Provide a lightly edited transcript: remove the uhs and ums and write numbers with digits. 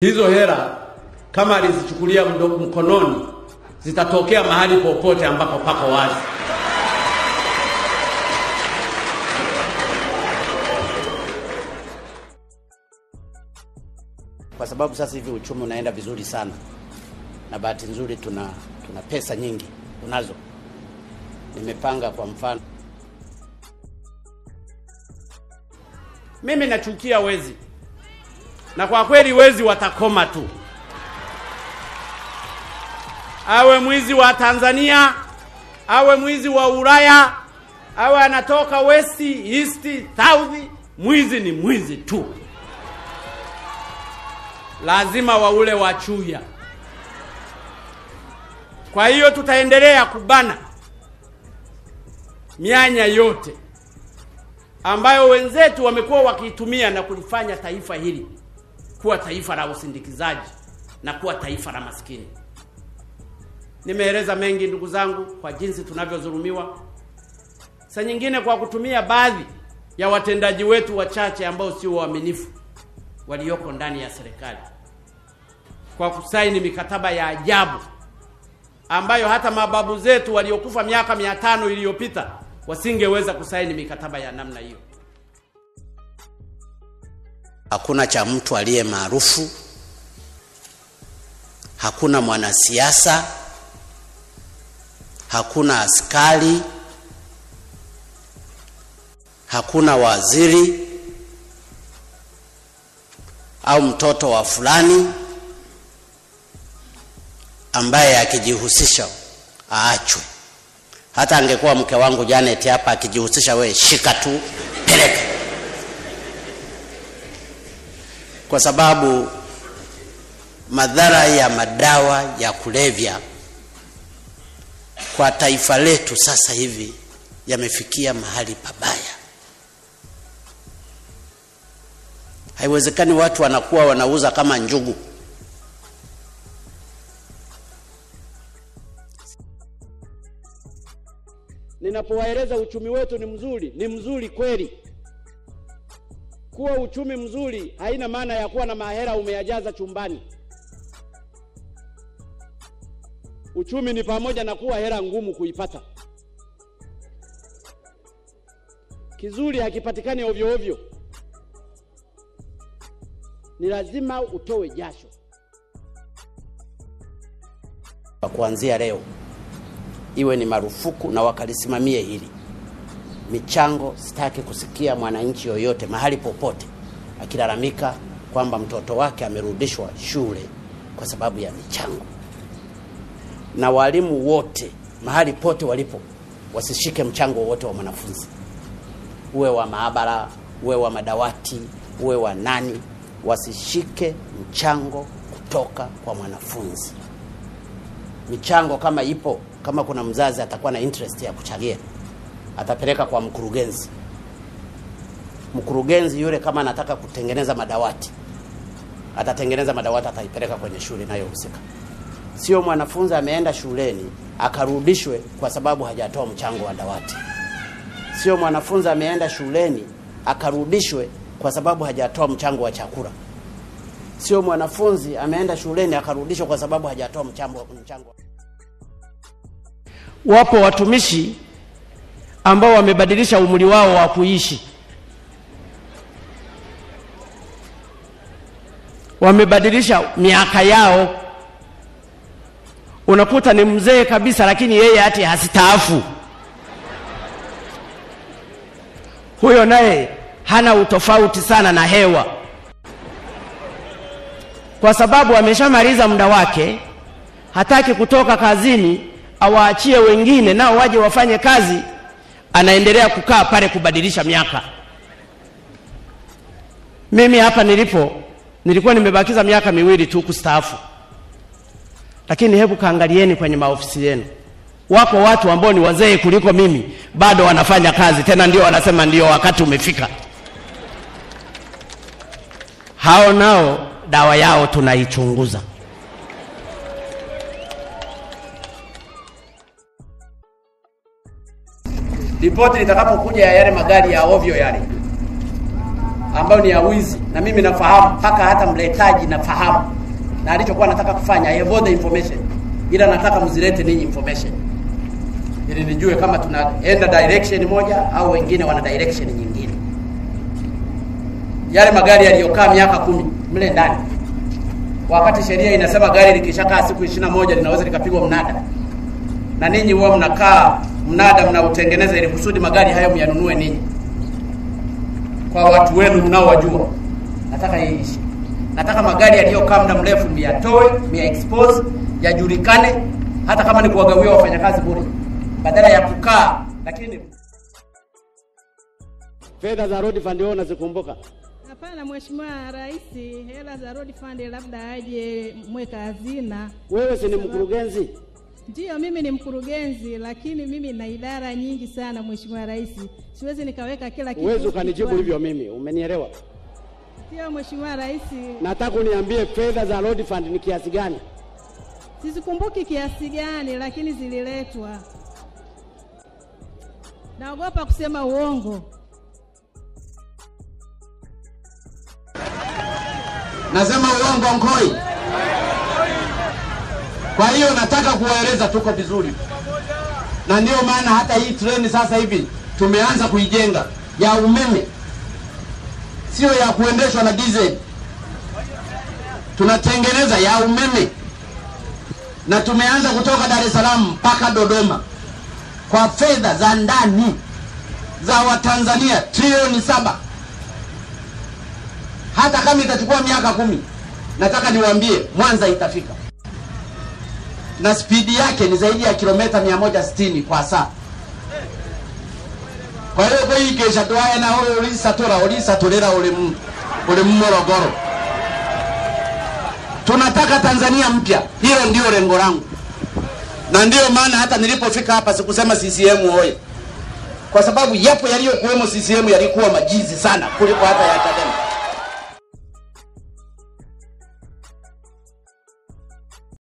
Hizo hela kama alizichukulia mkononi zitatokea mahali popote ambako pako wazi. Kwa sababu sasa hivi uchumi unaenda vizuri sana. Na bahati nzuri tuna pesa nyingi tunazo. Nimepanga kwa mfano. Mimi nachukia wezi. Na kwa kweli wezi watakoma tu. Awe mwizi wa Tanzania, awe mwizi wa Ulaya, awe anatoka West, East, South, mwizi ni mwizi tu. Lazima waule wachuya. Kwa hiyo tutaendelea kubana mianya yote ambayo wenzetu wamekuwa wakiitumia na kulifanya taifa hili kuwa taifa la usindikizaji na kuwa taifa la maskini. Nimeeleza mengi ndugu zangu kwa jinsi tunavyodhulumiwa. Saa nyingine kwa kutumia baadhi ya watendaji wetu wachache ambao sio waaminifu walioko ndani ya serikali. Kwa kusaini mikataba ya ajabu ambayo hata mababu zetu waliokufa miaka 500 iliyopita wasingeweza kusaini mikataba ya namna hiyo. Hakuna cha mtu aliye maarufu, hakuna mwanasiasa, hakuna askari, hakuna waziri au mtoto wa fulani ambaye akijihusisha aachwe. Hata angekuwa mke wangu Janet hapa akijihusisha, wewe shika tu peleka. Kwa sababu madhara ya madawa ya kulevya kwa taifa letu sasa hivi yamefikia mahali pabaya. Haiwezekani watu wanakuwa wanauza kama njugu. Ninapowaeleza uchumi wetu ni mzuri kweli. Kuwa uchumi mzuri haina maana ya kuwa na mahera umeyajaza chumbani. Uchumi ni pamoja na kuwa hela ngumu kuipata. Kizuri hakipatikani ovyo ovyo. Ni lazima utoe jasho. Kuanzia leo iwe ni marufuku na wakalisimamie hili. Michango, sitaki kusikia mwananchi yoyote mahali popote akilalamika kwamba mtoto wake amerudishwa shule kwa sababu ya michango. Na walimu wote mahali pote walipo wasishike mchango wote wa mwanafunzi. Uwe wa maabara, uwe wa madawati, uwe wa nani, wasishike mchango kutoka kwa mwanafunzi. Michango kama ipo, kama kuna mzazi atakuwa na interest ya kuchangia, atapeleka kwa mkurugenzi. Mkurugenzi yule kama anataka kutengeneza madawati, atatengeneza madawati, ataipeleka kwenye shule inayohusika. Sio mwanafunzi ameenda shuleni akarudishwe kwa sababu hajatoa mchango wa dawati. Sio mwanafunzi ameenda shuleni akarudishwe kwa sababu hajatoa mchango wa chakula. Sio mwanafunzi ameenda shuleni akarudishwa kwa sababu hajatoa mchango. Wapo watumishi ambao wamebadilisha umri wao wa kuishi. Wamebadilisha miaka yao. Unakuta ni mzee kabisa lakini yeye hati hasitaafu. Huyo naye hana utofauti sana na hewa. Kwa sababu ameshamaliza muda wake, hataki kutoka kazini, awaachie wengine nao waje wafanye kazi, anaendelea kukaa pale kubadilisha miaka. Mimi hapa nilikuwa nimebakiza miaka 2 tu kustaafu. Lakini hebu kaangalieni kwenye maofisi yenu. Wako watu ambao ni wazee kuliko mimi bado wanafanya kazi, tena ndio wanasema ndio wakati umefika. Hao nao dawa yao tunaichunguza. Ripoti litakapokuja ya yale magari ya ovyo yale, ambayo ni ya wizi, na mimi nafahamu, mpaka hata mletaji nafahamu, na alichokuwa nataka kufanya, I have all the information, ila nataka mzilete ninyi information ili nijue kama tunaenda direction moja au wengine wana direction nyingine. Yale magari yaliyokaa miaka 10 mle ndani, wakati sheria inasema gari likishakaa siku 21 linaweza likapigwa mnada, na ninyi huwa mnakaa mnada mnautengeneza ili kusudi magari hayo myanunue ninyi kwa watu wenu mnaowajua. Nataka iishi. Nataka magari yaliyokaa muda mrefu myatoe, expose, yajulikane, hata kama ni kuwagawia wafanyakazi bure badala ya kukaa. Lakini fedha za road fund unazikumbuka? Hapana Mheshimiwa Rais, hela za road fund labda aje mweka hazina. Wewe si ni mkurugenzi? Ndio, mimi ni mkurugenzi, lakini mimi na idara nyingi sana Mheshimiwa Rais. Siwezi nikaweka kila kitu. Uwezo kanijibu hivyo mimi, umenielewa? Ndio Mheshimiwa Rais. Nataka uniambie fedha za road fund ni kiasi gani? Sizikumbuki kiasi gani, lakini zililetwa. Naogopa kusema uongo. Nasema uongo Nkoi. Kwa hiyo nataka kuwaeleza tuko vizuri. Na ndio maana hata hii treni sasa hivi tumeanza kuijenga ya umeme, sio ya kuendeshwa na diesel. Tunatengeneza ya umeme, na tumeanza kutoka Dar es Salaam mpaka Dodoma kwa fedha za ndani za Watanzania trilioni 7. Hata kama itachukua miaka 10, nataka niwaambie Mwanza itafika. Na spidi yake ni zaidi ya kilomita 160 kwa saa. Kwa hiyo kwa hii kesha tuaye na ulisatorera ule Morogoro. Tunataka Tanzania mpya. Hilo ndio lengo langu. Na ndio maana hata nilipofika hapa sikusema CCM hoye. Kwa sababu yapo yaliyokuwemo CCM yalikuwa majizi sana kuliko hata ya Chadema.